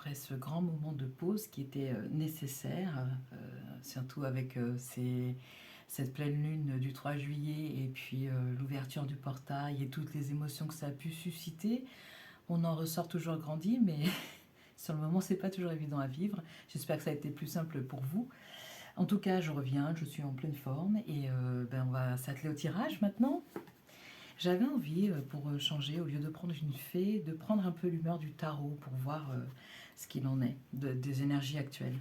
après ce grand moment de pause qui était nécessaire, surtout avec cette pleine lune du 3 juillet et puis l'ouverture du portail et toutes les émotions que ça a pu susciter. On en ressort toujours grandi, mais sur le moment, c'est pas toujours évident à vivre. J'espère que ça a été plus simple pour vous. En tout cas, je reviens, je suis en pleine forme et on va s'atteler au tirage maintenant. J'avais envie, pour changer, au lieu de prendre une fée, de prendre un peu l'humeur du tarot pour voir ce qu'il en est des énergies actuelles.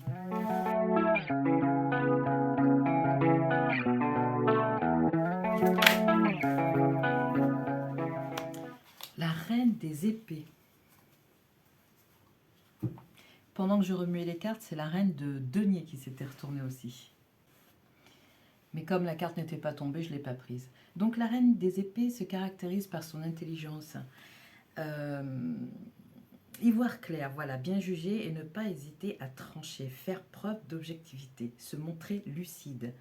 La reine des épées. Pendant que je remuais les cartes, c'est la reine de denier qui s'était retournée aussi. Mais comme la carte n'était pas tombée, je ne l'ai pas prise. Donc la reine des épées se caractérise par son intelligence. Y voir clair, voilà, bien juger et ne pas hésiter à trancher, faire preuve d'objectivité, se montrer lucide.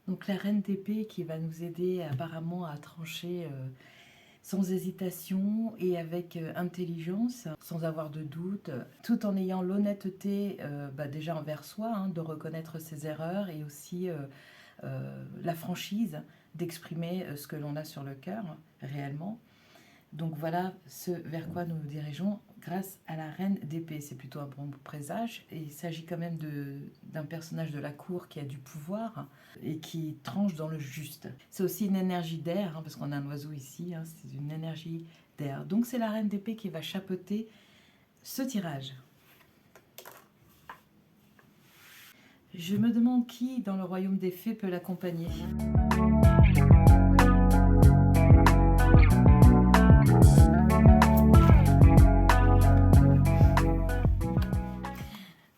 Donc la reine d'épée qui va nous aider apparemment à trancher sans hésitation et avec intelligence, sans avoir de doute, tout en ayant l'honnêteté déjà envers soi, hein, de reconnaître ses erreurs et aussi la franchise d'exprimer ce que l'on a sur le cœur réellement. Donc voilà ce vers quoi nous nous dirigeons grâce à la reine d'épée. C'est plutôt un bon présage et il s'agit quand même d'un personnage de la cour qui a du pouvoir et qui tranche dans le juste. C'est aussi une énergie d'air, hein, parce qu'on a un oiseau ici, hein, c'est une énergie d'air. Donc c'est la reine d'épée qui va chapeauter ce tirage. Je me demande qui dans le royaume des fées peut l'accompagner.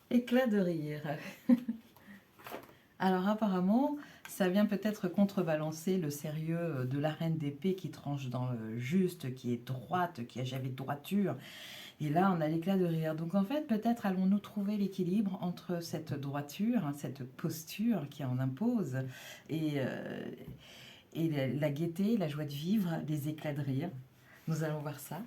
Éclat de rire. Alors apparemment, ça vient peut-être contrebalancer le sérieux de la reine d'épée qui tranche dans le juste, qui est droite, qui a jamais de droiture. Et là, on a l'éclat de rire. Donc en fait, peut-être allons-nous trouver l'équilibre entre cette droiture, hein, cette posture qui en impose, et la gaieté, la joie de vivre, les éclats de rire. Nous allons voir ça.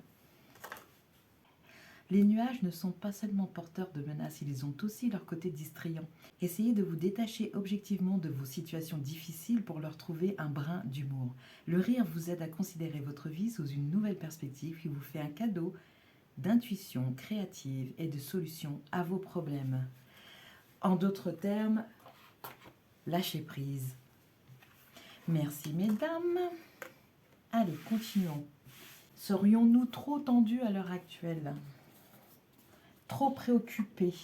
Les nuages ne sont pas seulement porteurs de menaces, ils ont aussi leur côté distrayant. Essayez de vous détacher objectivement de vos situations difficiles pour leur trouver un brin d'humour. Le rire vous aide à considérer votre vie sous une nouvelle perspective qui vous fait un cadeau d'intuition créative et de solutions à vos problèmes. En d'autres termes, lâchez prise. Merci mesdames. Allez, continuons. Serions-nous trop tendus à l'heure actuelle ? Trop préoccupés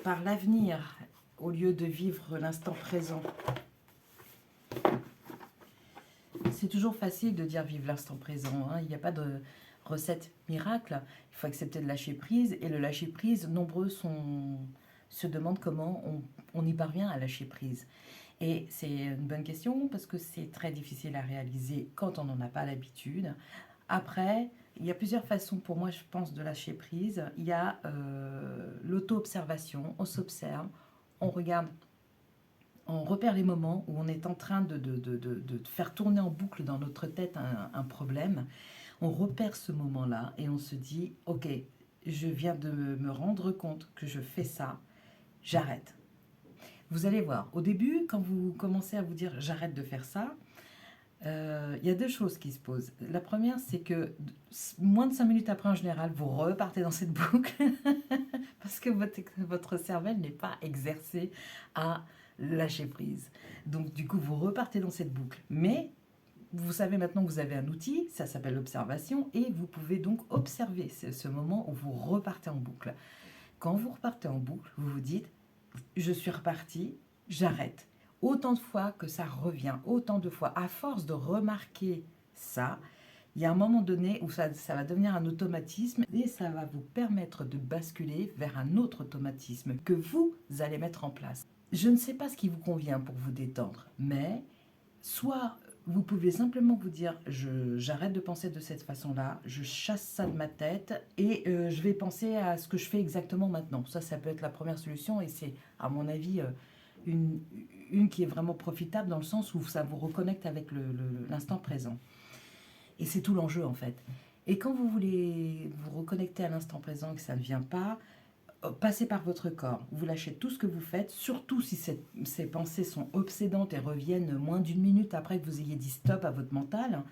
par l'avenir au lieu de vivre l'instant présent? C'est toujours facile de dire vivre l'instant présent, hein. Il n'y a pas de recette miracle. Il faut accepter de lâcher prise. Et le lâcher prise, nombreux se demandent comment on y parvient à lâcher prise. Et c'est une bonne question parce que c'est très difficile à réaliser quand on n'en a pas l'habitude. Après, il y a plusieurs façons pour moi, je pense, de lâcher prise. Il y a l'auto-observation, on s'observe, on regarde, on repère les moments où on est en train de faire tourner en boucle dans notre tête un problème. On repère ce moment-là et on se dit, ok, je viens de me rendre compte que je fais ça, j'arrête. Vous allez voir, au début, quand vous commencez à vous dire j'arrête de faire ça, il y a deux choses qui se posent. La première, c'est que moins de 5 minutes après, en général, vous repartez dans cette boucle parce que votre cervelle n'est pas exercé à lâcher prise. Donc, du coup, vous repartez dans cette boucle. Mais vous savez maintenant que vous avez un outil, ça s'appelle l'observation, et vous pouvez donc observer ce moment où vous repartez en boucle. Quand vous repartez en boucle, vous vous dites je suis reparti, j'arrête. Autant de fois que ça revient, autant de fois, à force de remarquer ça, il y a un moment donné où ça va devenir un automatisme et ça va vous permettre de basculer vers un autre automatisme que vous allez mettre en place. Je ne sais pas ce qui vous convient pour vous détendre, mais soit vous pouvez simplement vous dire j'arrête de penser de cette façon-là, je chasse ça de ma tête et je vais penser à ce que je fais exactement maintenant. Ça peut être la première solution et c'est, à mon avis, une qui est vraiment profitable dans le sens où ça vous reconnecte avec l'instant présent. Et c'est tout l'enjeu en fait. Et quand vous voulez vous reconnecter à l'instant présent et que ça ne vient pas, passez par votre corps. Vous lâchez tout ce que vous faites, surtout si ces pensées sont obsédantes et reviennent moins d'une minute après que vous ayez dit stop à votre mental.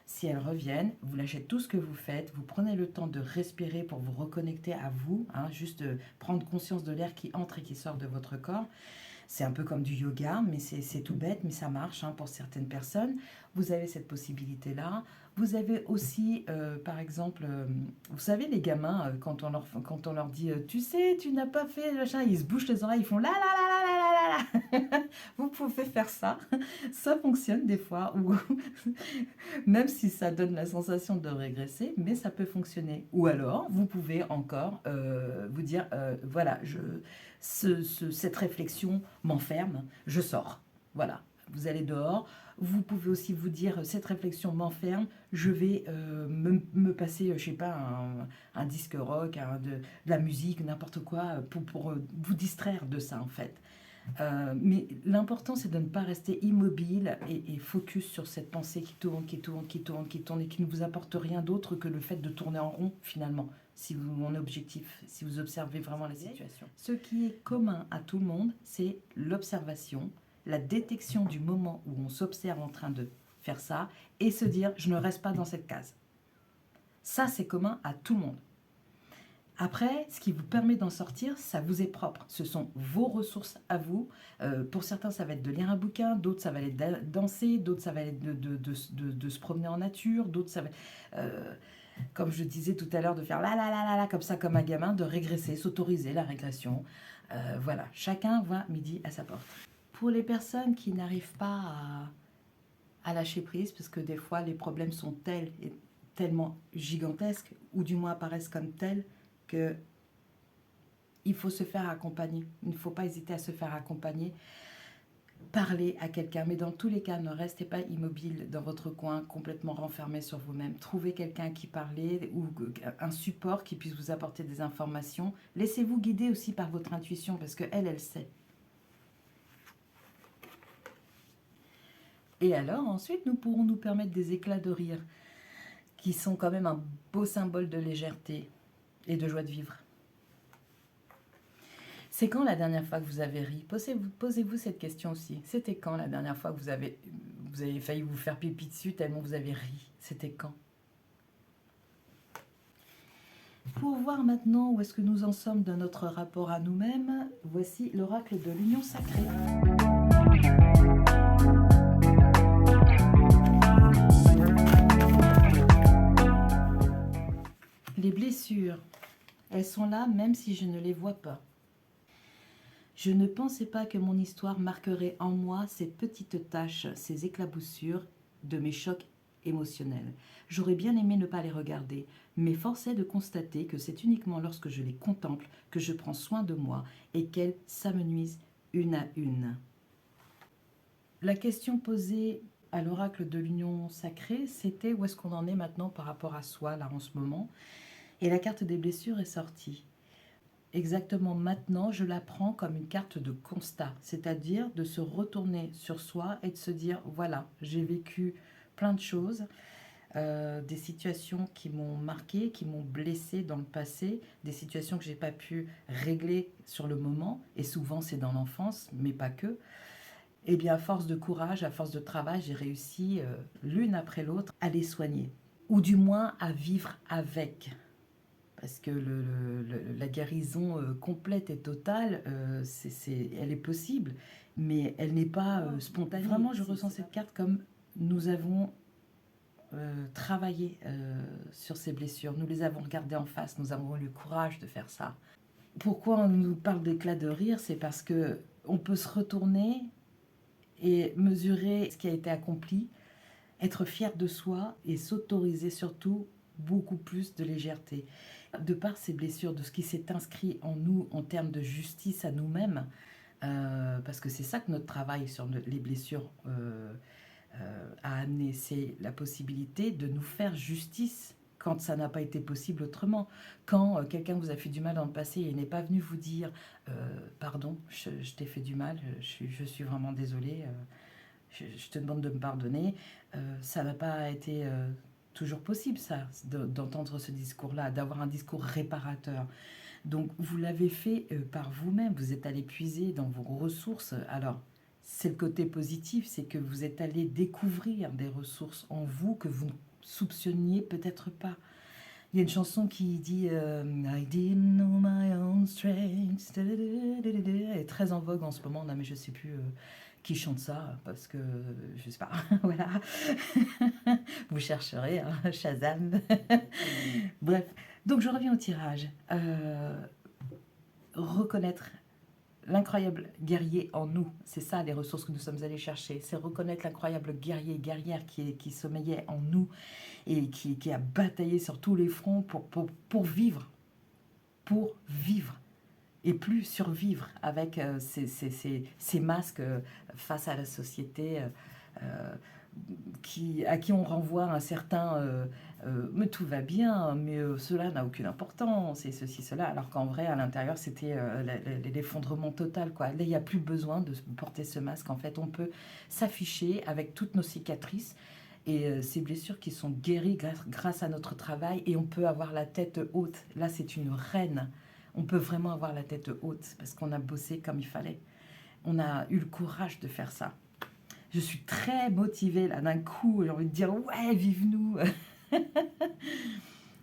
Si elles reviennent, vous lâchez tout ce que vous faites, vous prenez le temps de respirer pour vous reconnecter à vous, hein, juste prendre conscience de l'air qui entre et qui sort de votre corps. C'est un peu comme du yoga, mais c'est tout bête, mais ça marche, hein, pour certaines personnes. Vous avez cette possibilité-là. Vous avez aussi, par exemple, vous savez, les gamins, quand on leur dit tu sais, tu n'as pas fait, machin, ils se bouchent les oreilles, ils font la la la la la la la. Vous pouvez faire ça. Ça fonctionne des fois, ou même si ça donne la sensation de régresser, mais ça peut fonctionner. Ou alors, vous pouvez encore vous dire voilà, cette réflexion m'enferme, je sors. Voilà, vous allez dehors. Vous pouvez aussi vous dire cette réflexion m'enferme, je vais me passer, je sais pas, un disque rock, de la musique, n'importe quoi, pour vous distraire de ça en fait. Mais l'important, c'est de ne pas rester immobile et focus sur cette pensée qui tourne, qui tourne, qui tourne, qui tourne et qui ne vous apporte rien d'autre que le fait de tourner en rond finalement, si vous, mon objectif, si vous observez vraiment la situation. Ce qui est commun à tout le monde, c'est l'observation, la détection du moment où on s'observe en train de faire ça et se dire je ne reste pas dans cette case. Ça, c'est commun à tout le monde. Après, ce qui vous permet d'en sortir, ça vous est propre. Ce sont vos ressources à vous. Pour certains, ça va être de lire un bouquin, d'autres, ça va être de danser, d'autres, ça va être de se promener en nature, d'autres, ça va comme je disais tout à l'heure, de faire la la la la la, comme ça, comme un gamin, de régresser, s'autoriser la régression. Voilà, chacun voit midi à sa porte. Pour les personnes qui n'arrivent pas à lâcher prise, parce que des fois, les problèmes sont tels et tellement gigantesques, ou du moins apparaissent comme tels, que il faut se faire accompagner. Il ne faut pas hésiter à se faire accompagner. Parler à quelqu'un, mais dans tous les cas, ne restez pas immobile dans votre coin, complètement renfermé sur vous-même. Trouvez quelqu'un à qui parler ou un support qui puisse vous apporter des informations. Laissez-vous guider aussi par votre intuition, parce qu'elle, elle sait. Et alors, ensuite, nous pourrons nous permettre des éclats de rire, qui sont quand même un beau symbole de légèreté et de joie de vivre. C'est quand la dernière fois que vous avez ri? Posez-vous cette question aussi. C'était quand la dernière fois que vous avez failli vous faire pipi dessus tellement vous avez ri? C'était quand? Pour voir maintenant où est-ce que nous en sommes dans notre rapport à nous-mêmes, voici l'oracle de l'union sacrée. Les blessures, elles sont là même si je ne les vois pas. Je ne pensais pas que mon histoire marquerait en moi ces petites taches, ces éclaboussures de mes chocs émotionnels. J'aurais bien aimé ne pas les regarder, mais force est de constater que c'est uniquement lorsque je les contemple que je prends soin de moi et qu'elles s'amenuisent une à une. La question posée à l'oracle de l'union sacrée, c'était où est-ce qu'on en est maintenant par rapport à soi, là, en ce moment. Et la carte des blessures est sortie. Exactement maintenant, je la prends comme une carte de constat, c'est-à-dire de se retourner sur soi et de se dire, voilà, j'ai vécu plein de choses, des situations qui m'ont marqué, qui m'ont blessé dans le passé, des situations que j'ai pas pu régler sur le moment, et souvent c'est dans l'enfance, mais pas que. Et bien à force de courage, à force de travail, j'ai réussi l'une après l'autre à les soigner, ou du moins à vivre avec. Parce que la guérison complète et totale, elle est possible, mais elle n'est pas spontanée. Vraiment, je ressens cette carte comme nous avons travaillé sur ces blessures, nous les avons regardées en face, nous avons eu le courage de faire ça. Pourquoi on nous parle d'éclat de rire? C'est parce que on peut se retourner et mesurer ce qui a été accompli, être fier de soi et s'autoriser surtout beaucoup plus de légèreté. De par ces blessures, de ce qui s'est inscrit en nous en termes de justice à nous-mêmes, parce que c'est ça que notre travail sur les blessures a amené, c'est la possibilité de nous faire justice quand ça n'a pas été possible autrement. Quand quelqu'un vous a fait du mal dans le passé et n'est pas venu vous dire pardon, je t'ai fait du mal, je suis vraiment désolée, je te demande de me pardonner, ça n'a pas été toujours possible, ça, d'entendre ce discours-là, d'avoir un discours réparateur. Donc, vous l'avez fait par vous-même, vous êtes allé puiser dans vos ressources. Alors, c'est le côté positif, c'est que vous êtes allé découvrir des ressources en vous que vous ne soupçonniez peut-être pas. Il y a une chanson qui dit I didn't know my own strength. Elle est très en vogue en ce moment, non, mais je sais plus qui chante ça, parce que je sais pas, voilà. Vous chercherez, hein, Shazam. Bref, donc je reviens au tirage. Reconnaître l'incroyable guerrier en nous, c'est ça les ressources que nous sommes allés chercher, c'est reconnaître l'incroyable guerrier, guerrière qui sommeillait en nous et qui a bataillé sur tous les fronts pour vivre, et plus survivre avec ces masques face à la société à qui on renvoie un certain mais tout va bien, mais cela n'a aucune importance, et ceci, cela, alors qu'en vrai, à l'intérieur, c'était l'effondrement total, quoi. Là, il n'y a plus besoin de porter ce masque, en fait, on peut s'afficher avec toutes nos cicatrices et ces blessures qui sont guéries grâce à notre travail, et on peut avoir la tête haute. Là, c'est une reine. On peut vraiment avoir la tête haute parce qu'on a bossé comme il fallait. On a eu le courage de faire ça. Je suis très motivée là d'un coup, j'ai envie de dire ouais, vive nous.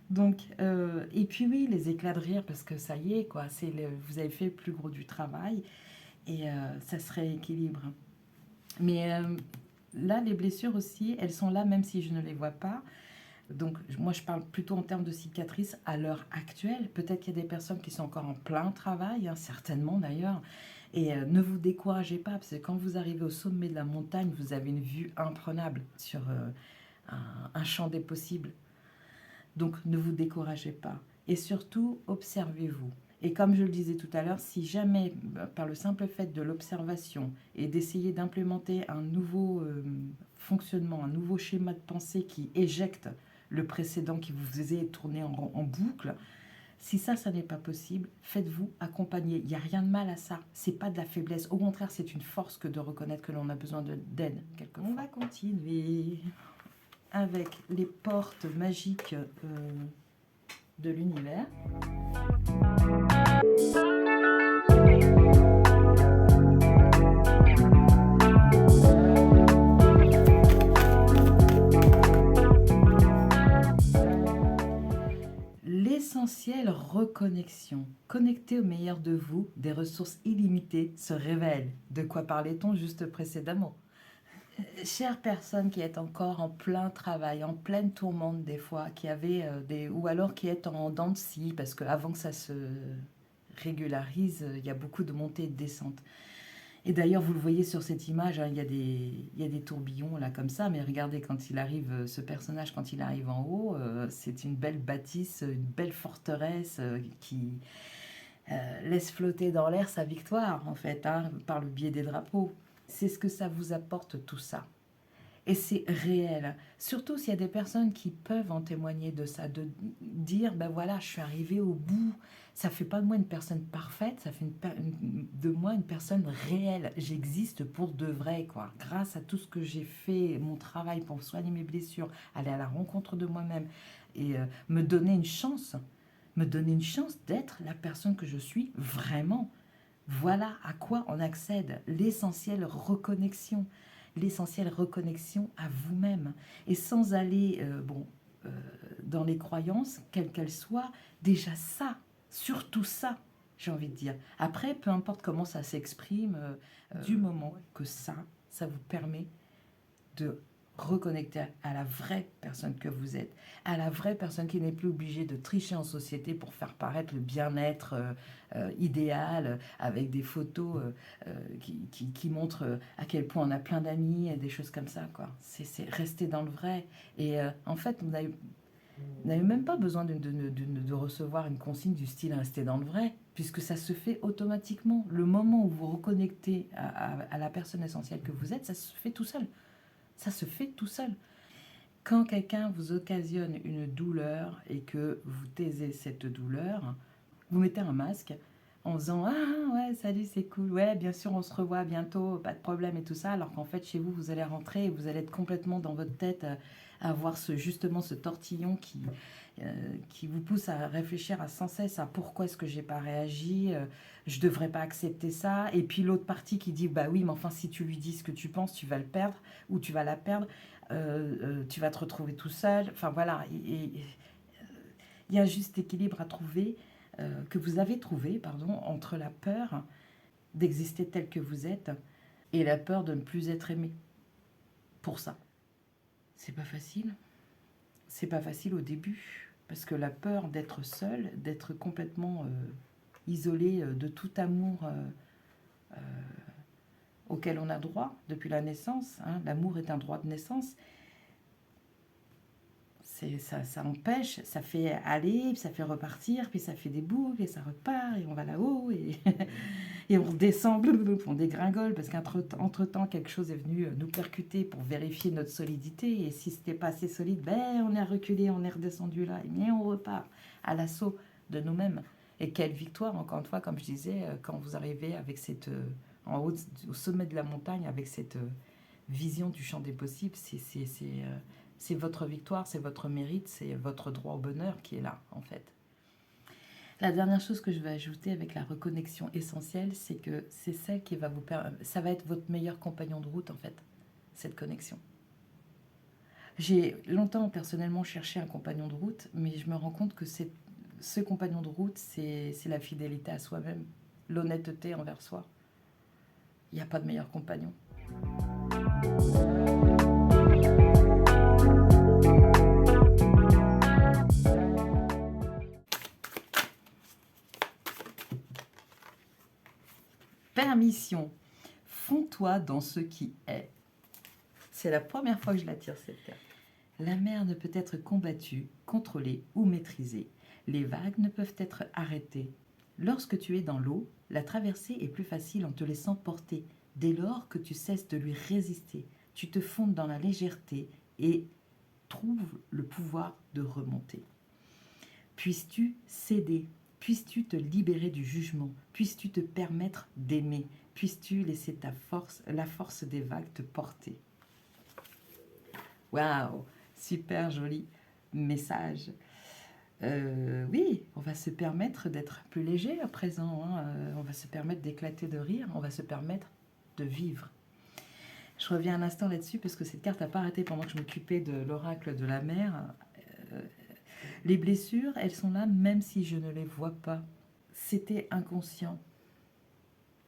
Donc, et puis oui, les éclats de rire, parce que ça y est, quoi, vous avez fait le plus gros du travail, et ça se rééquilibre. Mais là, les blessures aussi, elles sont là même si je ne les vois pas. Donc, moi, je parle plutôt en termes de cicatrices à l'heure actuelle. Peut-être qu'il y a des personnes qui sont encore en plein travail, hein, certainement d'ailleurs. Et ne vous découragez pas, parce que quand vous arrivez au sommet de la montagne, vous avez une vue imprenable sur un champ des possibles. Donc, ne vous découragez pas. Et surtout, observez-vous. Et comme je le disais tout à l'heure, si jamais, par le simple fait de l'observation et d'essayer d'implémenter un nouveau fonctionnement, un nouveau schéma de pensée qui éjecte le précédent qui vous faisait tourner en boucle, si ça n'est pas possible, faites-vous accompagner. Il n'y a rien de mal à ça. C'est pas de la faiblesse. Au contraire, c'est une force que de reconnaître que l'on a besoin d'aide quelquefois. On va continuer avec les portes magiques de l'univers. L'essentielle reconnexion, connecté au meilleur de vous, des ressources illimitées, se révèle. De quoi parlait-on juste précédemment? Chère personne qui est encore en plein travail, en pleine tourmente des fois, qui avait ou alors qui est en dents de scie, parce qu'avant que ça se régularise, il y a beaucoup de montées et de descentes. Et d'ailleurs, vous le voyez sur cette image, hein, il y a des tourbillons là comme ça, mais regardez quand il arrive, ce personnage, quand il arrive en haut, c'est une belle bâtisse, une belle forteresse qui laisse flotter dans l'air sa victoire, en fait, hein, par le biais des drapeaux. C'est ce que ça vous apporte, tout ça. Et c'est réel. Surtout s'il y a des personnes qui peuvent en témoigner de ça, de dire, ben voilà, je suis arrivée au bout. Ça fait pas de moi une personne parfaite, ça fait de moi une personne réelle. J'existe pour de vrai, quoi. Grâce à tout ce que j'ai fait, mon travail pour soigner mes blessures, aller à la rencontre de moi-même et me donner une chance d'être la personne que je suis vraiment. Voilà à quoi on accède, l'essentielle reconnexion à vous-même. Et sans aller dans les croyances, quelles qu'elles soient, déjà ça, surtout ça, j'ai envie de dire. Après, peu importe comment ça s'exprime, du moment que ça vous permet de reconnecter à la vraie personne que vous êtes, à la vraie personne qui n'est plus obligée de tricher en société pour faire paraître le bien-être idéal, avec des photos qui montrent à quel point on a plein d'amis et des choses comme ça, quoi. C'est rester dans le vrai. Et en fait, vous n'avez même pas besoin de recevoir une consigne du style rester dans le vrai, puisque ça se fait automatiquement. Le moment où vous reconnectez à la personne essentielle que vous êtes, ça se fait tout seul. Ça se fait tout seul. Quand quelqu'un vous occasionne une douleur et que vous taisez cette douleur, vous mettez un masque, en faisant «Ah ouais, salut, c'est cool, ouais, bien sûr, on se revoit bientôt, pas de problème» et tout ça, alors qu'en fait, chez vous, vous allez rentrer et vous allez être complètement dans votre tête à avoir justement ce tortillon qui vous pousse à réfléchir sans cesse à pourquoi est-ce que j'ai pas réagi, je devrais pas accepter ça, et puis l'autre partie qui dit bah oui, mais enfin, si tu lui dis ce que tu penses, tu vas le perdre ou tu vas la perdre, tu vas te retrouver tout seul, enfin voilà, il y a un juste équilibre à trouver, que vous avez trouvé, pardon, entre la peur d'exister tel que vous êtes et la peur de ne plus être aimé. Pour ça, c'est pas facile. C'est pas facile au début parce que la peur d'être seul, d'être complètement isolé de tout amour auquel on a droit depuis la naissance, hein, l'amour est un droit de naissance. Ça empêche, ça fait aller, puis ça fait repartir, puis ça fait des boucles, et ça repart, et on va là-haut, et on redescend, on dégringole, parce qu'entre-temps, quelque chose est venu nous percuter pour vérifier notre solidité, et si c'était pas assez solide, ben on est reculé, on est redescendu là, et on repart à l'assaut de nous-mêmes. Et quelle victoire, encore une fois, comme je disais, quand vous arrivez avec en haut, au sommet de la montagne, avec cette vision du champ des possibles, c'est votre victoire, c'est votre mérite, c'est votre droit au bonheur qui est là, en fait. La dernière chose que je vais ajouter avec la reconnexion essentielle, c'est que c'est celle qui va vous permettre, ça va être votre meilleur compagnon de route, en fait, cette connexion. J'ai longtemps personnellement cherché un compagnon de route, mais je me rends compte que ce compagnon de route, c'est la fidélité à soi-même, l'honnêteté envers soi. Il n'y a pas de meilleur compagnon. Permission. Fonds-toi dans ce qui est. C'est la première fois que je la tire, cette carte. La mer ne peut être combattue, contrôlée ou maîtrisée. Les vagues ne peuvent être arrêtées. Lorsque tu es dans l'eau, la traversée est plus facile en te laissant porter. Dès lors que tu cesses de lui résister, tu te fondes dans la légèreté et trouves le pouvoir de remonter. Puisses-tu céder? Puisses-tu te libérer du jugement? Puisses-tu te permettre d'aimer? Puisses-tu laisser la force des vagues te porter? Waouh, super joli message. Oui, on va se permettre d'être plus léger à présent, hein. On va se permettre d'éclater de rire, on va se permettre de vivre. Je reviens un instant là-dessus parce que cette carte n'a pas arrêté pendant que je m'occupais de l'oracle de la mer. Les blessures, elles sont là même si je ne les vois pas. C'était inconscient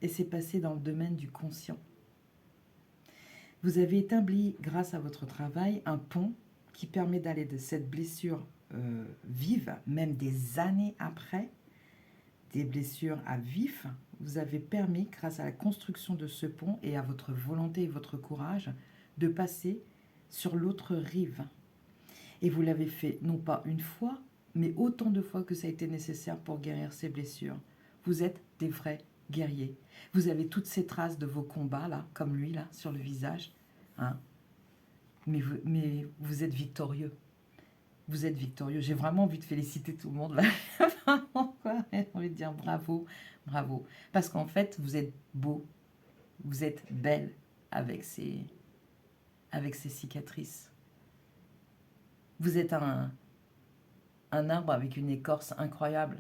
et c'est passé dans le domaine du conscient. Vous avez établi, grâce à votre travail, un pont qui permet d'aller de cette blessure vive, même des années après, des blessures à vif. Vous avez permis, grâce à la construction de ce pont et à votre volonté et votre courage, de passer sur l'autre rive. Et vous l'avez fait non pas une fois, mais autant de fois que ça a été nécessaire pour guérir ces blessures. Vous êtes des vrais guerriers. Vous avez toutes ces traces de vos combats, là, comme lui, là, sur le visage. Hein. Mais vous êtes victorieux. Vous êtes victorieux. J'ai vraiment envie de féliciter tout le monde, là. Vraiment, quoi. J'ai envie de dire bravo, bravo. Parce qu'en fait, vous êtes beau. Vous êtes belle avec ces cicatrices. Vous êtes un arbre avec une écorce incroyable.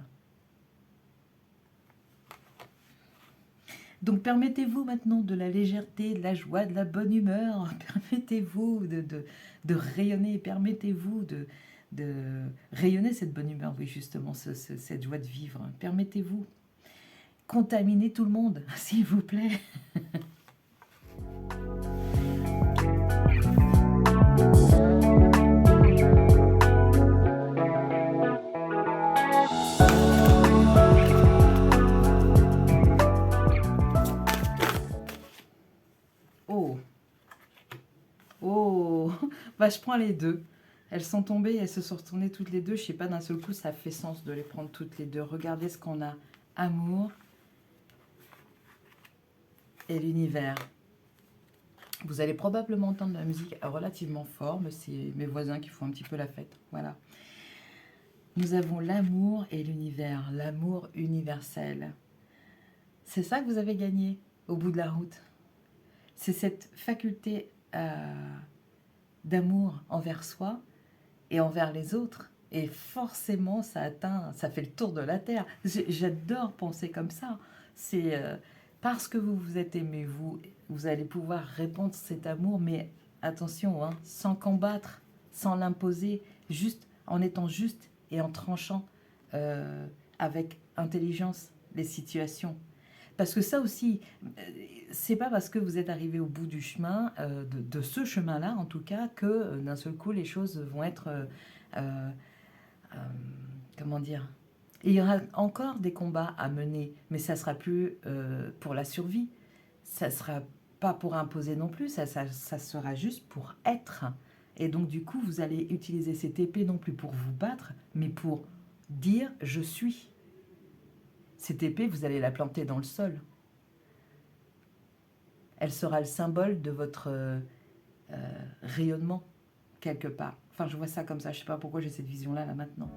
Donc permettez-vous maintenant de la légèreté, de la joie, de la bonne humeur. Permettez-vous de rayonner. Permettez-vous de rayonner cette bonne humeur, oui justement, cette joie de vivre. Permettez-vous. Contaminez tout le monde, s'il vous plaît. Oh, oh, bah, je prends les deux. Elles sont tombées, elles se sont retournées toutes les deux. Je sais pas, d'un seul coup, ça fait sens de les prendre toutes les deux. Regardez ce qu'on a. Amour et l'univers. Vous allez probablement entendre de la musique relativement fort, mais c'est mes voisins qui font un petit peu la fête. Voilà. Nous avons l'amour et l'univers, l'amour universel. C'est ça que vous avez gagné au bout de la route. C'est cette faculté d'amour envers soi et envers les autres. Et forcément, ça fait le tour de la Terre. J'adore penser comme ça. C'est parce que vous vous êtes aimé, vous allez pouvoir répandre cet amour, mais attention, hein, sans combattre, sans l'imposer, juste en étant juste et en tranchant avec intelligence les situations. Parce que ça aussi, c'est pas parce que vous êtes arrivé au bout du chemin, de ce chemin-là en tout cas, que d'un seul coup les choses vont être, euh, euh, comment dire, il y aura encore des combats à mener, mais ça sera plus pour la survie, ça sera pas pour imposer non plus, ça sera juste pour être. Et donc du coup, vous allez utiliser cette épée non plus pour vous battre, mais pour dire je suis. Cette épée, vous allez la planter dans le sol. Elle sera le symbole de votre rayonnement, quelque part. Enfin, je vois ça comme ça. Je ne sais pas pourquoi j'ai cette vision-là, là, maintenant.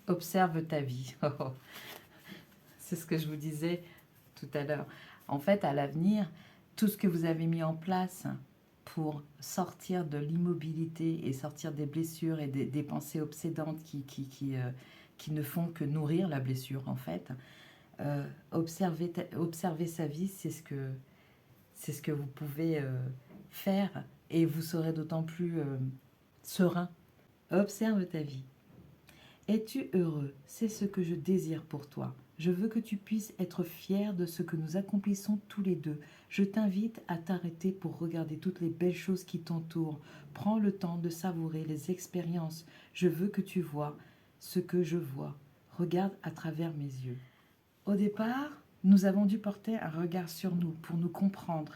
Observe ta vie. C'est ce que je vous disais tout à l'heure. En fait, à l'avenir, tout ce que vous avez mis en place pour sortir de l'immobilité et sortir des blessures et des pensées obsédantes qui ne font que nourrir la blessure, en fait, observer sa vie, c'est ce que vous pouvez faire et vous serez d'autant plus serein. Observe ta vie. Es-tu heureux? C'est ce que je désire pour toi. Je veux que tu puisses être fier de ce que nous accomplissons tous les deux. Je t'invite à t'arrêter pour regarder toutes les belles choses qui t'entourent. Prends le temps de savourer les expériences. Je veux que tu vois ce que je vois. Regarde à travers mes yeux. Au départ, nous avons dû porter un regard sur nous pour nous comprendre,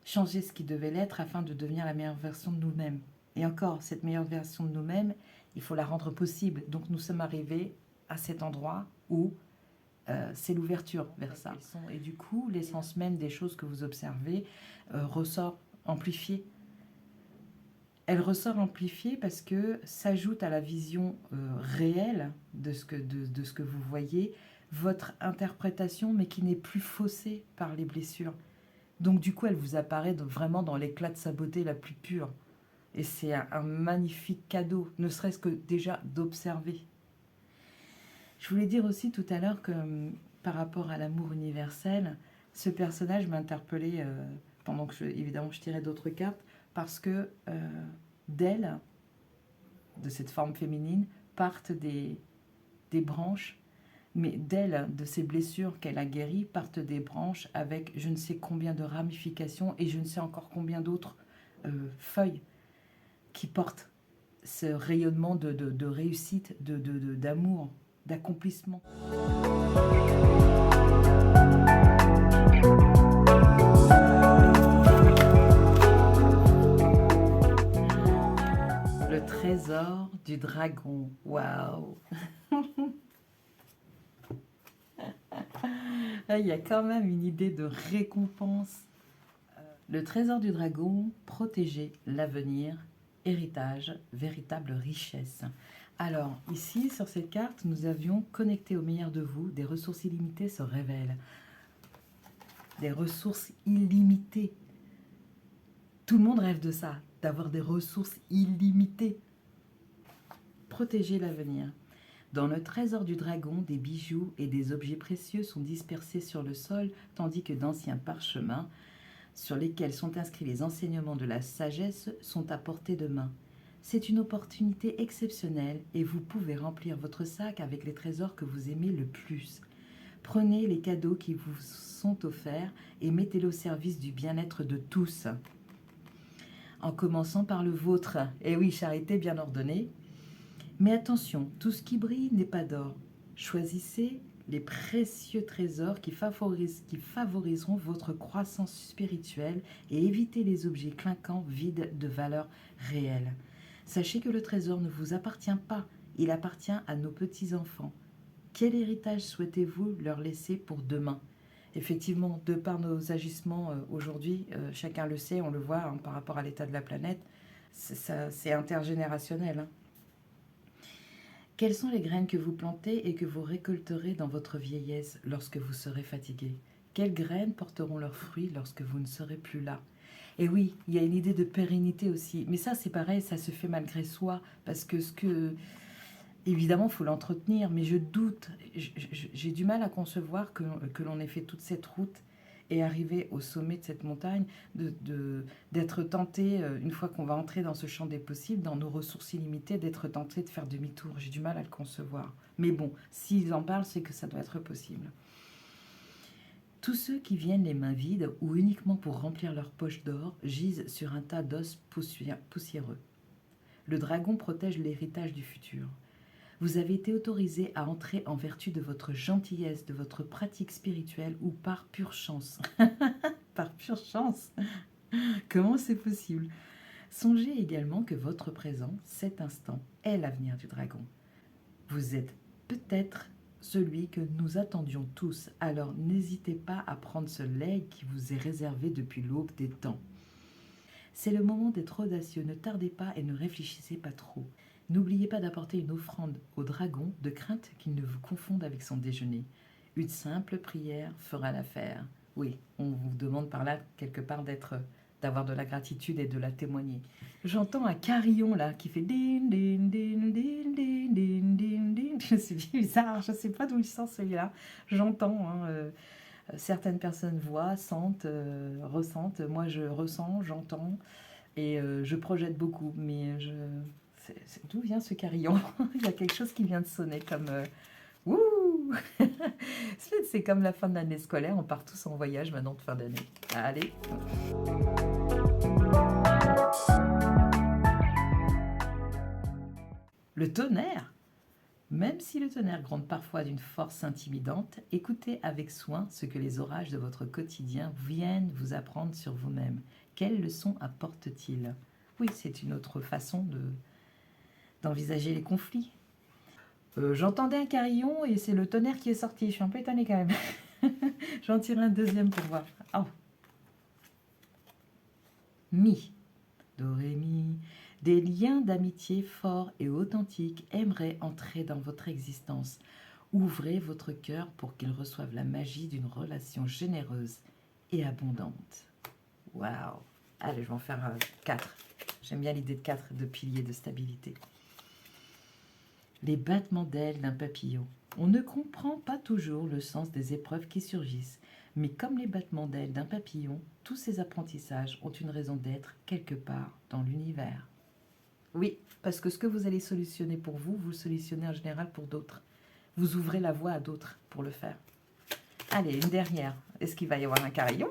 changer ce qui devait l'être afin de devenir la meilleure version de nous-mêmes. Et encore, cette meilleure version de nous-mêmes, il faut la rendre possible. Donc nous sommes arrivés à cet endroit où c'est l'ouverture vers ça. Et du coup, l'essence même des choses que vous observez ressort amplifiée. Elle ressort amplifiée parce que s'ajoute à la vision réelle de ce que vous voyez, votre interprétation, mais qui n'est plus faussée par les blessures. Donc du coup, elle vous apparaît vraiment dans l'éclat de sa beauté la plus pure. Et c'est un magnifique cadeau, ne serait-ce que déjà d'observer. Je voulais dire aussi tout à l'heure que par rapport à l'amour universel, ce personnage m'a interpellée pendant que, évidemment, je tirais d'autres cartes, parce que d'elle, de cette forme féminine, partent des branches, mais d'elle, de ces blessures qu'elle a guéries, partent des branches avec je ne sais combien de ramifications et je ne sais encore combien d'autres feuilles qui portent ce rayonnement de réussite, d'amour, d'accomplissement. Le trésor du dragon. Waouh! Il y a quand même une idée de récompense. Le trésor du dragon, protéger l'avenir, héritage, véritable richesse. Alors, ici, sur cette carte, nous avions connecté au meilleur de vous, des ressources illimitées se révèlent. Des ressources illimitées. Tout le monde rêve de ça, d'avoir des ressources illimitées. Protéger l'avenir. Dans le trésor du dragon, des bijoux et des objets précieux sont dispersés sur le sol, tandis que d'anciens parchemins, sur lesquels sont inscrits les enseignements de la sagesse, sont à portée de main. C'est une opportunité exceptionnelle et vous pouvez remplir votre sac avec les trésors que vous aimez le plus. Prenez les cadeaux qui vous sont offerts et mettez-les au service du bien-être de tous. En commençant par le vôtre. Et oui, charité bien ordonnée. Mais attention, tout ce qui brille n'est pas d'or. Choisissez les précieux trésors qui favoriseront votre croissance spirituelle et évitez les objets clinquants vides de valeur réelle. Sachez que le trésor ne vous appartient pas, il appartient à nos petits-enfants. Quel héritage souhaitez-vous leur laisser pour demain? Effectivement, de par nos agissements aujourd'hui, chacun le sait, on le voit hein, par rapport à l'état de la planète, c'est intergénérationnel. Hein. Quelles sont les graines que vous plantez et que vous récolterez dans votre vieillesse lorsque vous serez fatigué? Quelles graines porteront leurs fruits lorsque vous ne serez plus là? Et oui, il y a une idée de pérennité aussi. Mais ça, c'est pareil, ça se fait malgré soi. Parce que évidemment, il faut l'entretenir. Mais je doute, j'ai du mal à concevoir que l'on ait fait toute cette route et arriver au sommet de cette montagne, d'être tenté, une fois qu'on va entrer dans ce champ des possibles, dans nos ressources illimitées, d'être tenté de faire demi-tour. J'ai du mal à le concevoir. Mais bon, s'ils en parlent, c'est que ça doit être possible. Tous ceux qui viennent les mains vides ou uniquement pour remplir leur poche d'or gisent sur un tas d'os poussiéreux. Le dragon protège l'héritage du futur. Vous avez été autorisé à entrer en vertu de votre gentillesse, de votre pratique spirituelle ou par pure chance. Par pure chance? Comment c'est possible? Songez également que votre présent, cet instant, est l'avenir du dragon. Vous êtes peut-être celui que nous attendions tous, alors n'hésitez pas à prendre ce legs qui vous est réservé depuis l'aube des temps. C'est le moment d'être audacieux, ne tardez pas et ne réfléchissez pas trop. N'oubliez pas d'apporter une offrande au dragon de crainte qu'il ne vous confonde avec son déjeuner. Une simple prière fera l'affaire. Oui, on vous demande par là quelque part d'avoir de la gratitude et de la témoigner. J'entends un carillon là qui fait din din din din din din din din. C'est bizarre, je ne sais pas d'où il sort celui-là. J'entends, hein, certaines personnes voient, sentent, ressentent. Moi je ressens, j'entends et je projette beaucoup, mais d'où vient ce carillon? Il y a quelque chose qui vient de sonner comme ouh. C'est comme la fin de l'année scolaire, on part tous en voyage maintenant de fin d'année. Allez. Le tonnerre. Même si le tonnerre gronde parfois d'une force intimidante, écoutez avec soin ce que les orages de votre quotidien viennent vous apprendre sur vous-même. Quelles leçons apportent-ils? Oui, c'est une autre façon d'envisager les conflits. J'entendais un carillon et c'est le tonnerre qui est sorti. Je suis un peu étonnée quand même. J'en tire un deuxième pour voir. Oh. Mi. Do, ré, mi. Des liens d'amitié forts et authentiques aimeraient entrer dans votre existence. Ouvrez votre cœur pour qu'il reçoive la magie d'une relation généreuse et abondante. Waouh! Allez, je vais en faire 4. J'aime bien l'idée de 4, de piliers de stabilité. Les battements d'ailes d'un papillon. On ne comprend pas toujours le sens des épreuves qui surgissent, mais comme les battements d'ailes d'un papillon, tous ces apprentissages ont une raison d'être quelque part dans l'univers. Oui, parce que ce que vous allez solutionner pour vous, vous le solutionnez en général pour d'autres. Vous ouvrez la voie à d'autres pour le faire. Allez, une dernière. Est-ce qu'il va y avoir un carillon?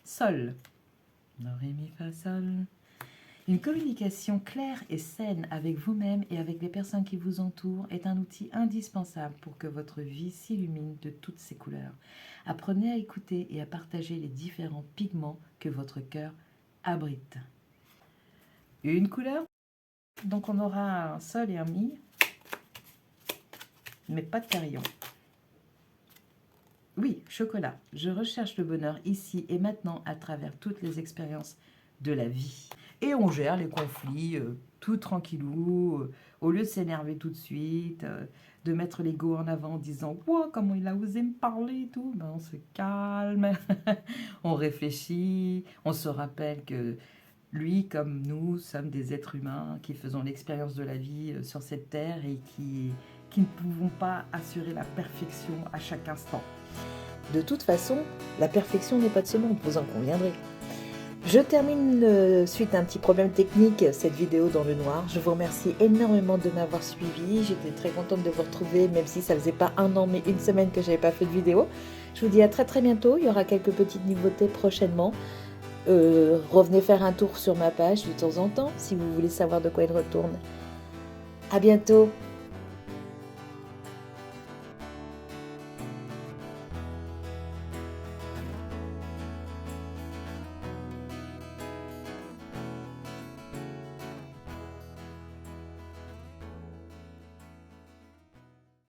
Sol. Do, ré, mi, fa, sol. Une communication claire et saine avec vous-même et avec les personnes qui vous entourent est un outil indispensable pour que votre vie s'illumine de toutes ses couleurs. Apprenez à écouter et à partager les différents pigments que votre cœur abrite. Une couleur, donc on aura un sol et un mi, mais pas de carillon. Oui, chocolat. Je recherche le bonheur ici et maintenant à travers toutes les expériences de la vie. Et on gère les conflits tout tranquillou, au lieu de s'énerver tout de suite, de mettre l'ego en avant en disant « Wow, comment il a osé me parler » et tout. Ben, on se calme, on réfléchit, on se rappelle que lui, comme nous, sommes des êtres humains qui faisons l'expérience de la vie sur cette terre et qui ne pouvons pas assurer la perfection à chaque instant. De toute façon, la perfection n'est pas de ce monde, vous en conviendrez. Je termine suite à un petit problème technique cette vidéo dans le noir. Je vous remercie énormément de m'avoir suivi. J'étais très contente de vous retrouver, même si ça faisait pas un an mais une semaine que j'avais pas fait de vidéo. Je vous dis à très bientôt. Il y aura quelques petites nouveautés prochainement. Revenez faire un tour sur ma page de temps en temps si vous voulez savoir de quoi il retourne. À bientôt.